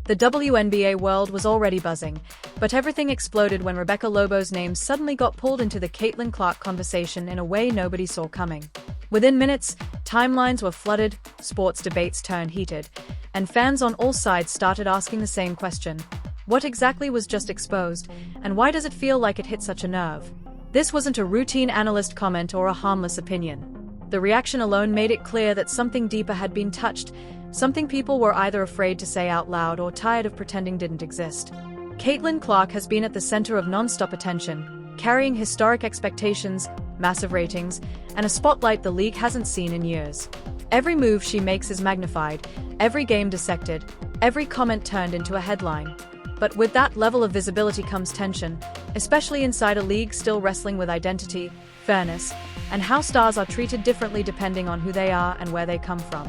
The WNBA world was already buzzing, but everything exploded when Rebecca Lobo's name suddenly got pulled into the Caitlin Clark conversation in a way nobody saw coming. Within minutes, timelines were flooded, sports debates turned heated, and fans on all sides started asking the same question. What exactly was just exposed, and why does it feel like it hit such a nerve? This wasn't a routine analyst comment or a harmless opinion. The reaction alone made it clear that something deeper had been touched, something people were either afraid to say out loud or tired of pretending didn't exist. Caitlin Clark has been at the center of non-stop attention, carrying historic expectations, massive ratings, and a spotlight the league hasn't seen in years. Every move she makes is magnified, every game dissected, every comment turned into a headline. But with that level of visibility comes tension, especially inside a league still wrestling with identity, fairness, and how stars are treated differently depending on who they are and where they come from.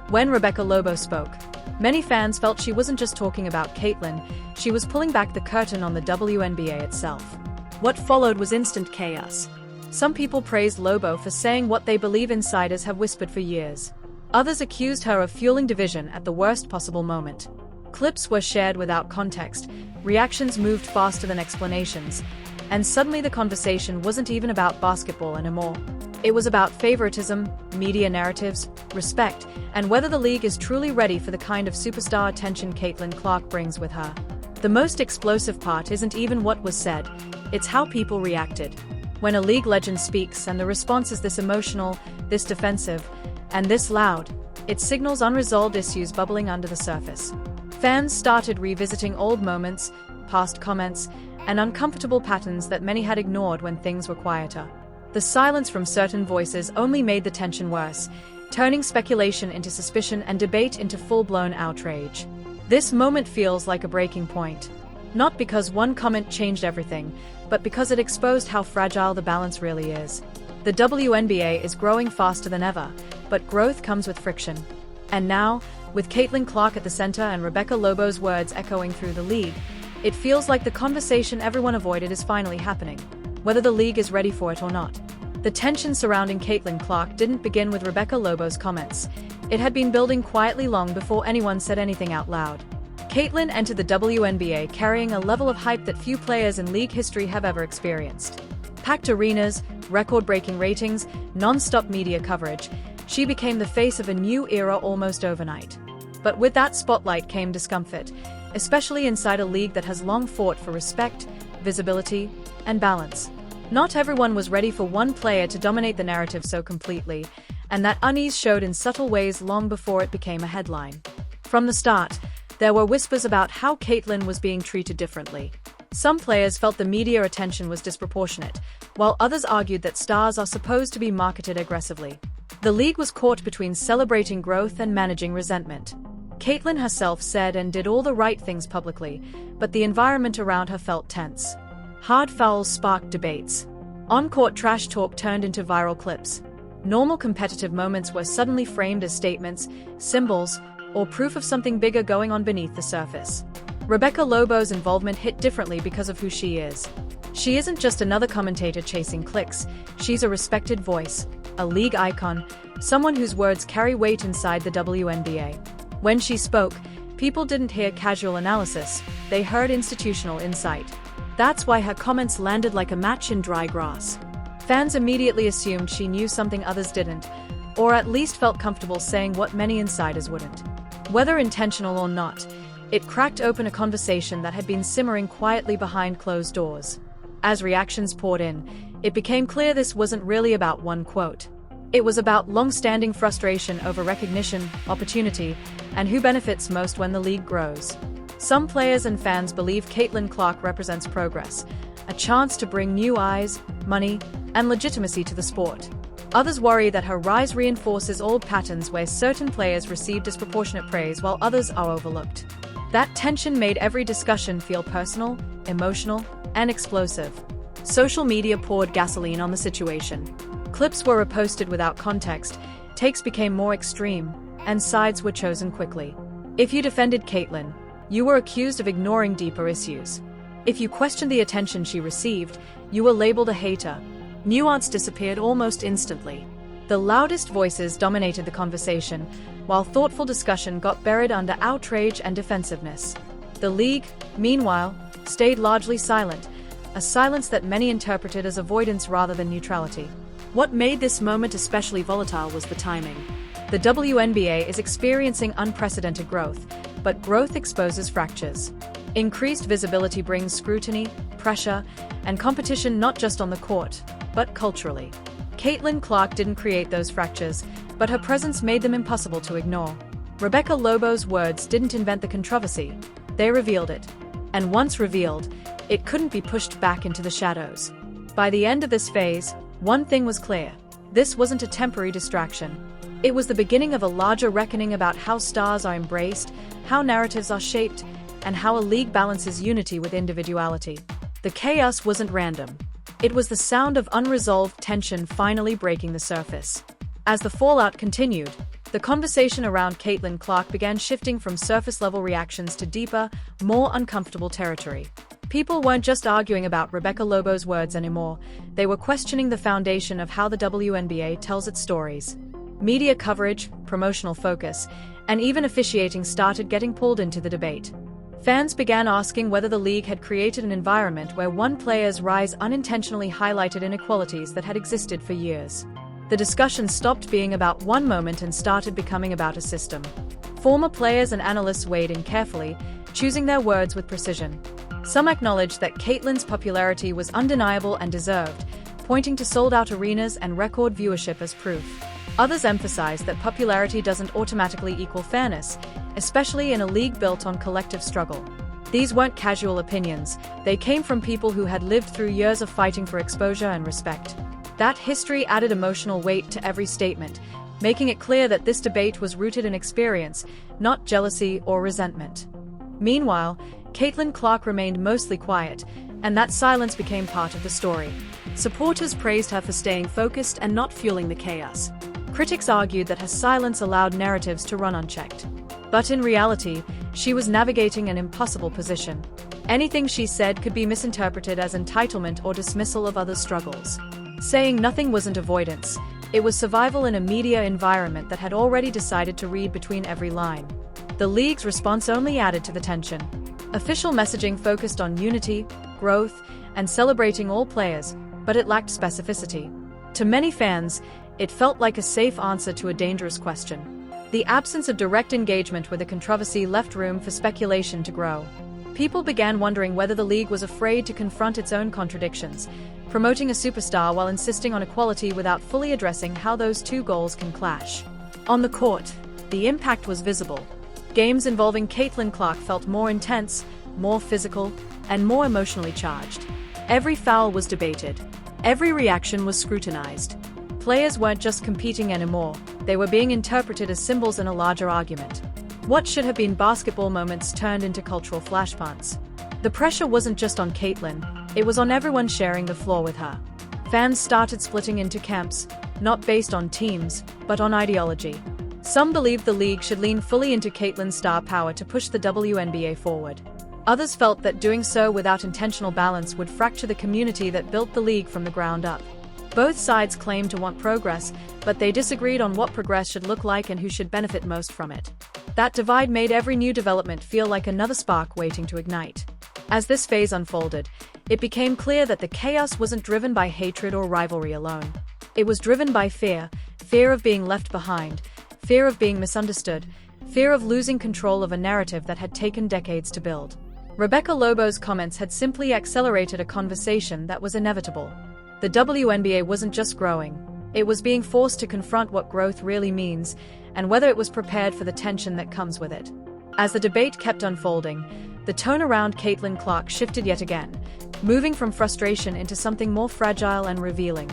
When Rebecca Lobo spoke, many fans felt she wasn't just talking about Caitlin, she was pulling back the curtain on the WNBA itself. What followed was instant chaos. Some people praised Lobo for saying what they believe insiders have whispered for years. Others accused her of fueling division at the worst possible moment. Clips were shared without context, reactions moved faster than explanations, and suddenly the conversation wasn't even about basketball anymore. It was about favoritism, media narratives, respect, and whether the league is truly ready for the kind of superstar attention Caitlin Clark brings with her. The most explosive part isn't even what was said, it's how people reacted. When a league legend speaks and the response is this emotional, this defensive, and this loud, it signals unresolved issues bubbling under the surface. Fans started revisiting old moments, past comments, and uncomfortable patterns that many had ignored when things were quieter. The silence from certain voices only made the tension worse, turning speculation into suspicion and debate into full-blown outrage. This moment feels like a breaking point. Not because one comment changed everything, but because it exposed how fragile the balance really is. The WNBA is growing faster than ever, but growth comes with friction. And now, with Caitlin Clark at the center and Rebecca Lobo's words echoing through the league, it feels like the conversation everyone avoided is finally happening, whether the league is ready for it or not. The tension surrounding Caitlin Clark didn't begin with Rebecca Lobo's comments. It had been building quietly long before anyone said anything out loud. Caitlin entered the WNBA carrying a level of hype that few players in league history have ever experienced. Packed arenas, record-breaking ratings, non-stop media coverage, she became the face of a new era almost overnight. But with that spotlight came discomfort, especially inside a league that has long fought for respect, visibility, and balance. Not everyone was ready for one player to dominate the narrative so completely, and that unease showed in subtle ways long before it became a headline. From the start, there were whispers about how Caitlin was being treated differently. Some players felt the media attention was disproportionate, while others argued that stars are supposed to be marketed aggressively. The league was caught between celebrating growth and managing resentment. Caitlin herself said and did all the right things publicly, but the environment around her felt tense. Hard fouls sparked debates. On-court trash talk turned into viral clips. Normal competitive moments were suddenly framed as statements, symbols, or proof of something bigger going on beneath the surface. Rebecca Lobo's involvement hit differently because of who she is. She isn't just another commentator chasing clicks, she's a respected voice, a league icon, someone whose words carry weight inside the WNBA. When she spoke, people didn't hear casual analysis, they heard institutional insight. That's why her comments landed like a match in dry grass. Fans immediately assumed she knew something others didn't, or at least felt comfortable saying what many insiders wouldn't. Whether intentional or not, it cracked open a conversation that had been simmering quietly behind closed doors. As reactions poured in, it became clear this wasn't really about one quote. It was about long-standing frustration over recognition, opportunity, and who benefits most when the league grows. Some players and fans believe Caitlin Clark represents progress, a chance to bring new eyes, money, and legitimacy to the sport. Others worry that her rise reinforces old patterns where certain players receive disproportionate praise while others are overlooked. That tension made every discussion feel personal, emotional, and explosive. Social media poured gasoline on the situation. Clips were reposted without context, takes became more extreme, and sides were chosen quickly. If you defended Caitlin, you were accused of ignoring deeper issues. If you questioned the attention she received, you were labeled a hater. Nuance disappeared almost instantly. The loudest voices dominated the conversation, while thoughtful discussion got buried under outrage and defensiveness. The league, meanwhile, stayed largely silent, a silence that many interpreted as avoidance rather than neutrality. What made this moment especially volatile was the timing. The WNBA is experiencing unprecedented growth, but growth exposes fractures. Increased visibility brings scrutiny, pressure, and competition not just on the court, but culturally. Caitlin Clark didn't create those fractures, but her presence made them impossible to ignore. Rebecca Lobo's words didn't invent the controversy, they revealed it. And once revealed, it couldn't be pushed back into the shadows. By the end of this phase, one thing was clear. This wasn't a temporary distraction. It was the beginning of a larger reckoning about how stars are embraced, how narratives are shaped, and how a league balances unity with individuality. The chaos wasn't random. It was the sound of unresolved tension finally breaking the surface. As the fallout continued, the conversation around Caitlin Clark began shifting from surface-level reactions to deeper, more uncomfortable territory. People weren't just arguing about Rebecca Lobo's words anymore, they were questioning the foundation of how the WNBA tells its stories. Media coverage, promotional focus, and even officiating started getting pulled into the debate. Fans began asking whether the league had created an environment where one player's rise unintentionally highlighted inequalities that had existed for years. The discussion stopped being about one moment and started becoming about a system. Former players and analysts weighed in carefully, choosing their words with precision. Some acknowledged that Caitlin's popularity was undeniable and deserved, pointing to sold-out arenas and record viewership as proof. Others emphasized that popularity doesn't automatically equal fairness, especially in a league built on collective struggle. These weren't casual opinions, they came from people who had lived through years of fighting for exposure and respect. That history added emotional weight to every statement, making it clear that this debate was rooted in experience, not jealousy or resentment. Meanwhile, Caitlin Clark remained mostly quiet, and that silence became part of the story. Supporters praised her for staying focused and not fueling the chaos. Critics argued that her silence allowed narratives to run unchecked. But in reality, she was navigating an impossible position. Anything she said could be misinterpreted as entitlement or dismissal of others' struggles. Saying nothing wasn't avoidance, it was survival in a media environment that had already decided to read between every line. The league's response only added to the tension. Official messaging focused on unity, growth, and celebrating all players, but it lacked specificity. To many fans, it felt like a safe answer to a dangerous question. The absence of direct engagement with the controversy left room for speculation to grow. People began wondering whether the league was afraid to confront its own contradictions, promoting a superstar while insisting on equality without fully addressing how those two goals can clash. On the court, the impact was visible. Games involving Caitlin Clark felt more intense, more physical, and more emotionally charged. Every foul was debated. Every reaction was scrutinized. Players weren't just competing anymore, they were being interpreted as symbols in a larger argument. What should have been basketball moments turned into cultural flashpoints. The pressure wasn't just on Caitlin, it was on everyone sharing the floor with her. Fans started splitting into camps, not based on teams, but on ideology. Some believed the league should lean fully into Caitlin's star power to push the WNBA forward. Others felt that doing so without intentional balance would fracture the community that built the league from the ground up. Both sides claimed to want progress, but they disagreed on what progress should look like and who should benefit most from it. That divide made every new development feel like another spark waiting to ignite. As this phase unfolded, it became clear that the chaos wasn't driven by hatred or rivalry alone. It was driven by fear of being left behind, fear of being misunderstood, fear of losing control of a narrative that had taken decades to build. Rebecca Lobo's comments had simply accelerated a conversation that was inevitable. The WNBA wasn't just growing, it was being forced to confront what growth really means, and whether it was prepared for the tension that comes with it. As the debate kept unfolding, the tone around Caitlin Clark shifted yet again, moving from frustration into something more fragile and revealing.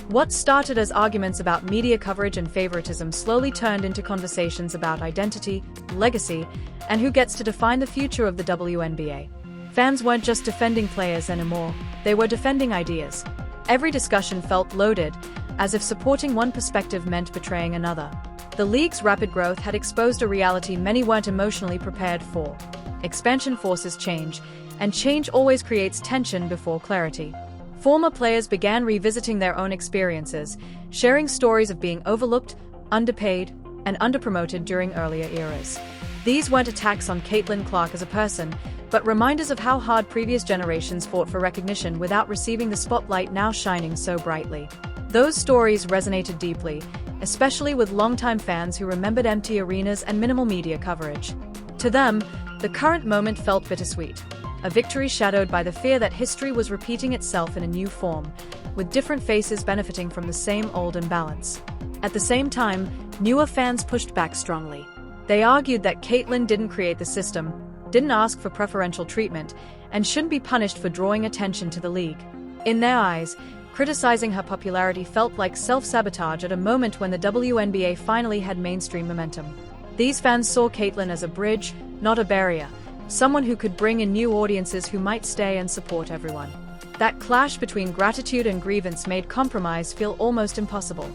What started as arguments about media coverage and favoritism slowly turned into conversations about identity, legacy, and who gets to define the future of the WNBA. Fans weren't just defending players anymore, they were defending ideas. Every discussion felt loaded, as if supporting one perspective meant betraying another. The league's rapid growth had exposed a reality many weren't emotionally prepared for. Expansion forces change, and change always creates tension before clarity. Former players began revisiting their own experiences, sharing stories of being overlooked, underpaid, and underpromoted during earlier eras. These weren't attacks on Caitlin Clark as a person, but reminders of how hard previous generations fought for recognition without receiving the spotlight now shining so brightly. Those stories resonated deeply, especially with longtime fans who remembered empty arenas and minimal media coverage. To them, the current moment felt bittersweet, a victory shadowed by the fear that history was repeating itself in a new form, with different faces benefiting from the same old imbalance. At the same time, newer fans pushed back strongly. They argued that Caitlin didn't create the system, didn't ask for preferential treatment, and shouldn't be punished for drawing attention to the league. In their eyes, criticizing her popularity felt like self-sabotage at a moment when the WNBA finally had mainstream momentum. These fans saw Caitlin as a bridge, not a barrier, someone who could bring in new audiences who might stay and support everyone. That clash between gratitude and grievance made compromise feel almost impossible.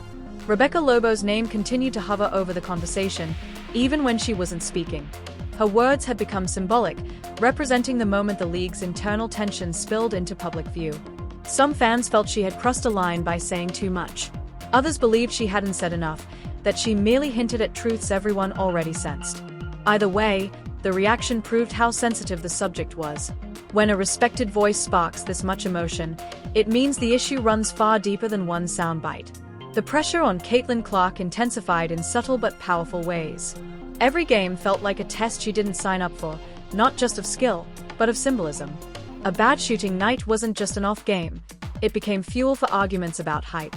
Rebecca Lobo's name continued to hover over the conversation, even when she wasn't speaking. Her words had become symbolic, representing the moment the league's internal tensions spilled into public view. Some fans felt she had crossed a line by saying too much. Others believed she hadn't said enough, that she merely hinted at truths everyone already sensed. Either way, the reaction proved how sensitive the subject was. When a respected voice sparks this much emotion, it means the issue runs far deeper than one soundbite. The pressure on Caitlin Clark intensified in subtle but powerful ways. Every game felt like a test she didn't sign up for, not just of skill, but of symbolism. A bad shooting night wasn't just an off game, it became fuel for arguments about hype.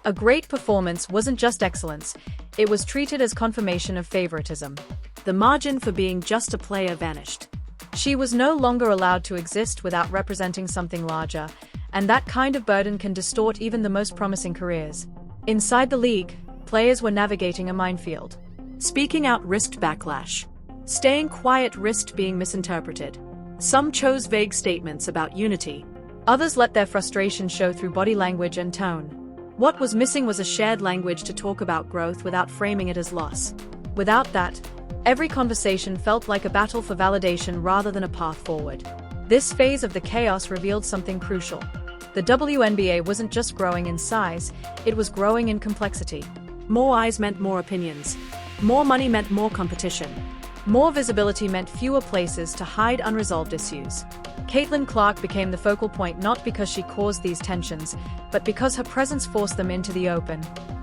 A great performance wasn't just excellence, it was treated as confirmation of favoritism. The margin for being just a player vanished. She was no longer allowed to exist without representing something larger, and that kind of burden can distort even the most promising careers. Inside the league, players were navigating a minefield. Speaking out risked backlash. Staying quiet risked being misinterpreted. Some chose vague statements about unity. Others let their frustration show through body language and tone. What was missing was a shared language to talk about growth without framing it as loss. Without that, every conversation felt like a battle for validation rather than a path forward. This phase of the chaos revealed something crucial. The WNBA wasn't just growing in size, it was growing in complexity. More eyes meant more opinions. More money meant more competition. More visibility meant fewer places to hide unresolved issues. Caitlin Clark became the focal point not because she caused these tensions, but because her presence forced them into the open.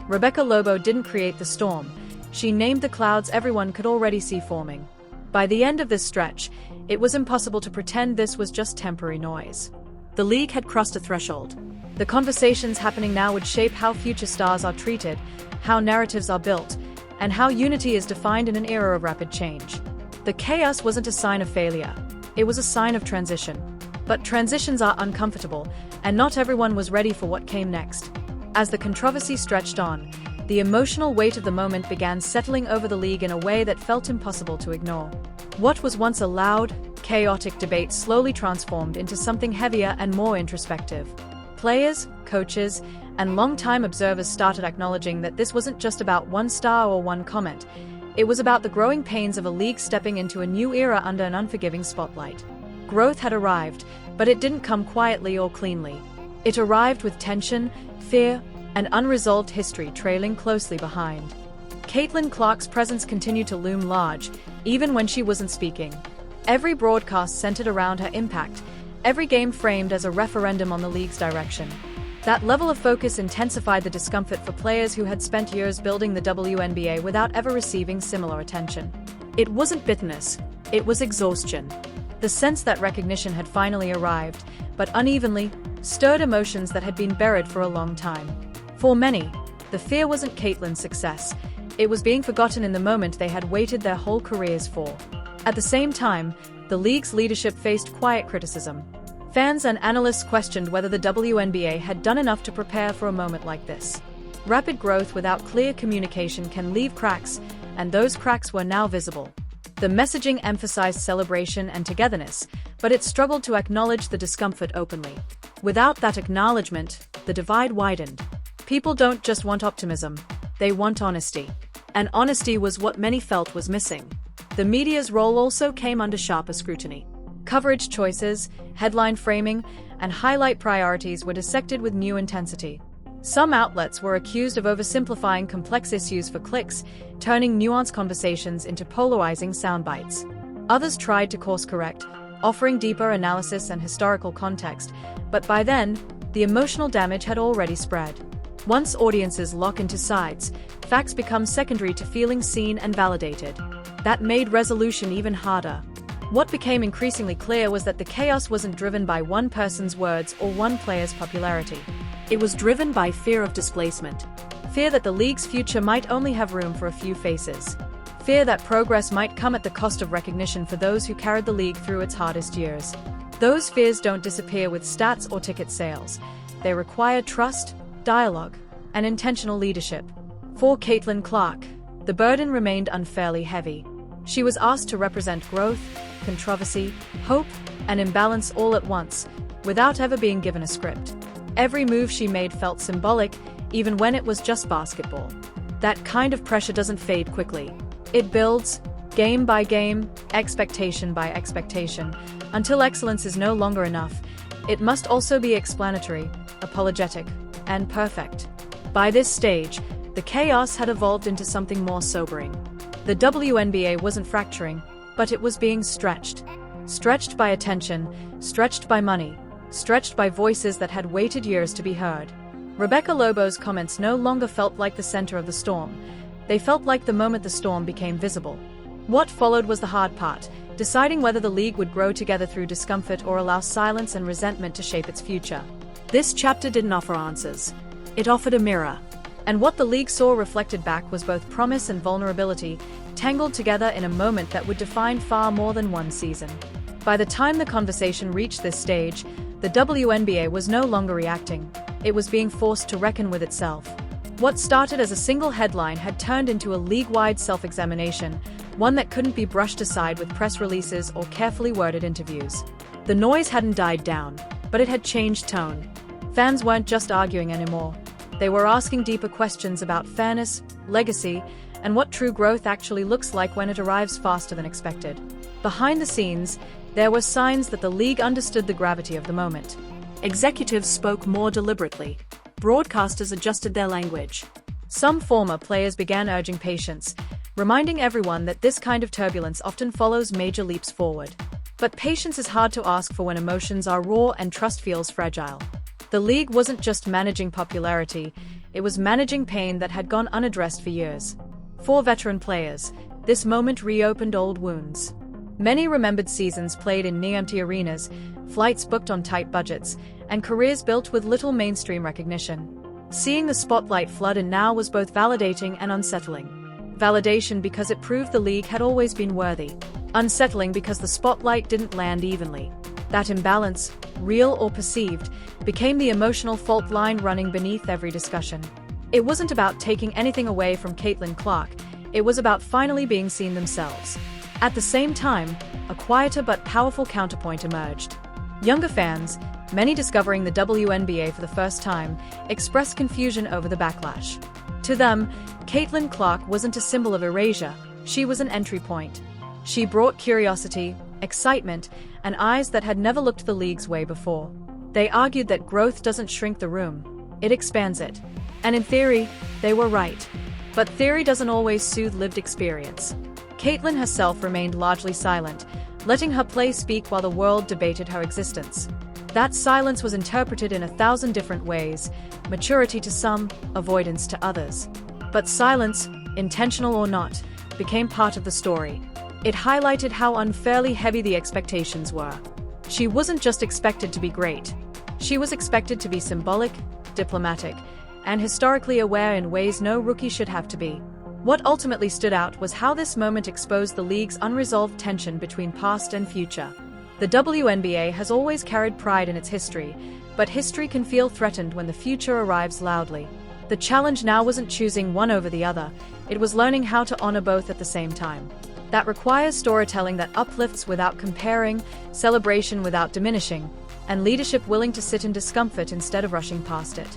Rebecca Lobo didn't create the storm. She named the clouds everyone could already see forming. By the end of this stretch, it was impossible to pretend this was just temporary noise. The league had crossed a threshold. The conversations happening now would shape how future stars are treated, how narratives are built, and how unity is defined in an era of rapid change. The chaos wasn't a sign of failure, it was a sign of transition. But transitions are uncomfortable, and not everyone was ready for what came next. As the controversy stretched on, the emotional weight of the moment began settling over the league in a way that felt impossible to ignore. What was once a loud, chaotic debate slowly transformed into something heavier and more introspective. Players, coaches, and longtime observers started acknowledging that this wasn't just about one star or one comment. It was about the growing pains of a league stepping into a new era under an unforgiving spotlight. Growth had arrived, but it didn't come quietly or cleanly. It arrived with tension, fear, and unresolved history trailing closely behind. Caitlin Clark's presence continued to loom large, even when she wasn't speaking. Every broadcast centered around her impact, every game framed as a referendum on the league's direction. That level of focus intensified the discomfort for players who had spent years building the WNBA without ever receiving similar attention. It wasn't bitterness, it was exhaustion. The sense that recognition had finally arrived, but unevenly, stirred emotions that had been buried for a long time. For many, the fear wasn't Caitlin's success, it was being forgotten in the moment they had waited their whole careers for. At the same time, the league's leadership faced quiet criticism. Fans and analysts questioned whether the WNBA had done enough to prepare for a moment like this. Rapid growth without clear communication can leave cracks, and those cracks were now visible. The messaging emphasized celebration and togetherness, but it struggled to acknowledge the discomfort openly. Without that acknowledgement, the divide widened. People don't just want optimism, they want honesty. And honesty was what many felt was missing. The media's role also came under sharper scrutiny. Coverage choices, headline framing, and highlight priorities were dissected with new intensity. Some outlets were accused of oversimplifying complex issues for clicks, turning nuanced conversations into polarizing soundbites. Others tried to course-correct, offering deeper analysis and historical context, but by then, the emotional damage had already spread. Once audiences lock into sides, facts become secondary to feeling seen and validated. That made resolution even harder. What became increasingly clear was that the chaos wasn't driven by one person's words or one player's popularity. It was driven by fear of displacement. Fear that the league's future might only have room for a few faces. Fear that progress might come at the cost of recognition for those who carried the league through its hardest years. Those fears don't disappear with stats or ticket sales. They require trust, dialogue, and intentional leadership. For Caitlin Clark, the burden remained unfairly heavy. She was asked to represent growth, controversy, hope, and imbalance all at once, without ever being given a script. Every move she made felt symbolic, even when it was just basketball. That kind of pressure doesn't fade quickly. It builds, game by game, expectation by expectation, until excellence is no longer enough. It must also be explanatory, apologetic, and perfect. By this stage, the chaos had evolved into something more sobering. The WNBA wasn't fracturing, but it was being stretched. Stretched by attention, stretched by money, stretched by voices that had waited years to be heard. Rebecca Lobo's comments no longer felt like the center of the storm. They felt like the moment the storm became visible. What followed was the hard part, deciding whether the league would grow together through discomfort or allow silence and resentment to shape its future. This chapter didn't offer answers. It offered a mirror. And what the league saw reflected back was both promise and vulnerability, tangled together in a moment that would define far more than one season. By the time the conversation reached this stage, the WNBA was no longer reacting. It was being forced to reckon with itself. What started as a single headline had turned into a league-wide self-examination, one that couldn't be brushed aside with press releases or carefully worded interviews. The noise hadn't died down, but it had changed tone. Fans weren't just arguing anymore. They were asking deeper questions about fairness, legacy, and what true growth actually looks like when it arrives faster than expected. Behind the scenes, there were signs that the league understood the gravity of the moment. Executives spoke more deliberately. Broadcasters adjusted their language. Some former players began urging patience, reminding everyone that this kind of turbulence often follows major leaps forward. But patience is hard to ask for when emotions are raw and trust feels fragile. The league wasn't just managing popularity, it was managing pain that had gone unaddressed for years. For veteran players, this moment reopened old wounds. Many remembered seasons played in near-empty arenas, flights booked on tight budgets, and careers built with little mainstream recognition. Seeing the spotlight flood in now was both validating and unsettling. Validation because it proved the league had always been worthy. Unsettling because the spotlight didn't land evenly. That imbalance, real or perceived, became the emotional fault line running beneath every discussion. It wasn't about taking anything away from Caitlin Clark, it was about finally being seen themselves. At the same time, a quieter but powerful counterpoint emerged. Younger fans, many discovering the WNBA for the first time, expressed confusion over the backlash. To them, Caitlin Clark wasn't a symbol of erasure, she was an entry point. She brought curiosity, excitement, and eyes that had never looked the league's way before. They argued that growth doesn't shrink the room, it expands it. And in theory, they were right. But theory doesn't always soothe lived experience. Caitlin herself remained largely silent, letting her play speak while the world debated her existence. That silence was interpreted in 1,000 different ways, maturity to some, avoidance to others. But silence, intentional or not, became part of the story. It highlighted how unfairly heavy the expectations were. She wasn't just expected to be great. She was expected to be symbolic, diplomatic, and historically aware in ways no rookie should have to be. What ultimately stood out was how this moment exposed the league's unresolved tension between past and future. The WNBA has always carried pride in its history, but history can feel threatened when the future arrives loudly. The challenge now wasn't choosing one over the other, it was learning how to honor both at the same time. That requires storytelling that uplifts without comparing, celebration without diminishing, and leadership willing to sit in discomfort instead of rushing past it.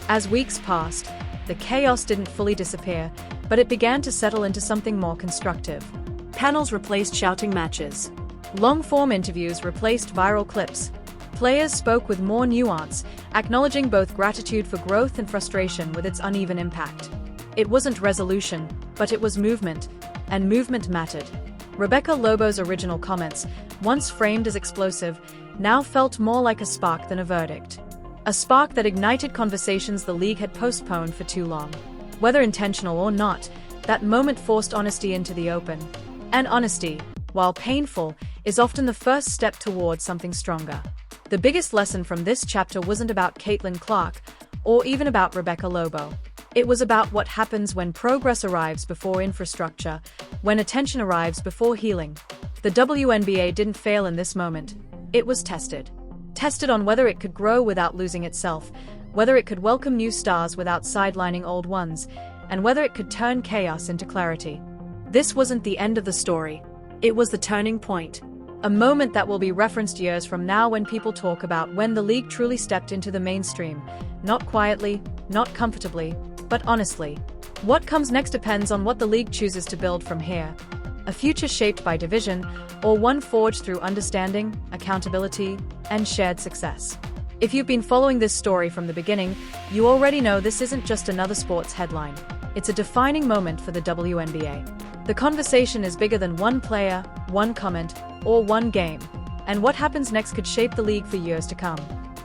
As weeks passed, the chaos didn't fully disappear, but it began to settle into something more constructive. Panels replaced shouting matches. Long-form interviews replaced viral clips. Players spoke with more nuance, acknowledging both gratitude for growth and frustration with its uneven impact. It wasn't resolution, but it was movement, and movement mattered. Rebecca Lobo's original comments, once framed as explosive, now felt more like a spark than a verdict. A spark that ignited conversations the league had postponed for too long. Whether intentional or not, that moment forced honesty into the open. And honesty, while painful, is often the first step towards something stronger. The biggest lesson from this chapter wasn't about Caitlin Clark, or even about Rebecca Lobo. It was about what happens when progress arrives before infrastructure, when attention arrives before healing. The WNBA didn't fail in this moment. It was tested. Tested on whether it could grow without losing itself, whether it could welcome new stars without sidelining old ones, and whether it could turn chaos into clarity. This wasn't the end of the story. It was the turning point. A moment that will be referenced years from now when people talk about when the league truly stepped into the mainstream. Not quietly, not comfortably, but honestly. What comes next depends on what the league chooses to build from here. A future shaped by division, or one forged through understanding, accountability, and shared success. If you've been following this story from the beginning, you already know this isn't just another sports headline. It's a defining moment for the WNBA. The conversation is bigger than one player, one comment, or one game, and what happens next could shape the league for years to come.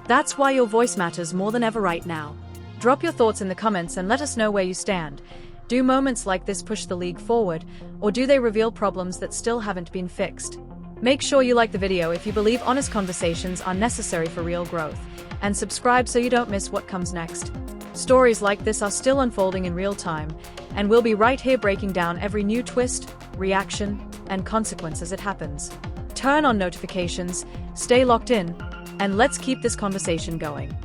That's why your voice matters more than ever right now. Drop your thoughts in the comments and let us know where you stand. Do moments like this push the league forward, or do they reveal problems that still haven't been fixed? Make sure you like the video if you believe honest conversations are necessary for real growth, and subscribe so you don't miss what comes next. Stories like this are still unfolding in real time, and we'll be right here breaking down every new twist, reaction, and consequence as it happens. Turn on notifications, stay locked in, and let's keep this conversation going.